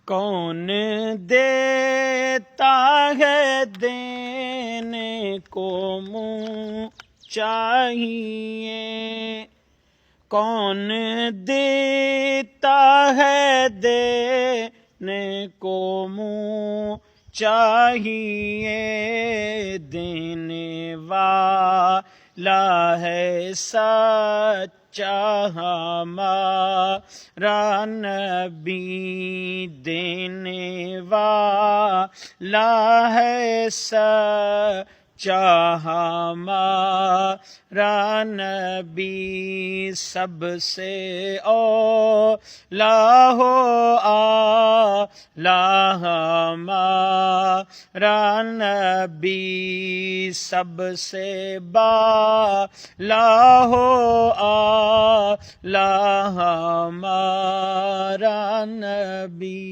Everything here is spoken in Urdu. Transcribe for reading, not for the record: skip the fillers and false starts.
کون دیتا ہے دینے کو منہ چاہیے، کون دیتا ہے دینے کو منہ چاہیے، دینے والا ہے سچا ہمارا نبی، دینے والا ہے سچا ہمارا نبی، سب سے اولا ہو اعلیٰ ہمارا نبی، سب سے بالا ہو اعلیٰ ہمارا نبی۔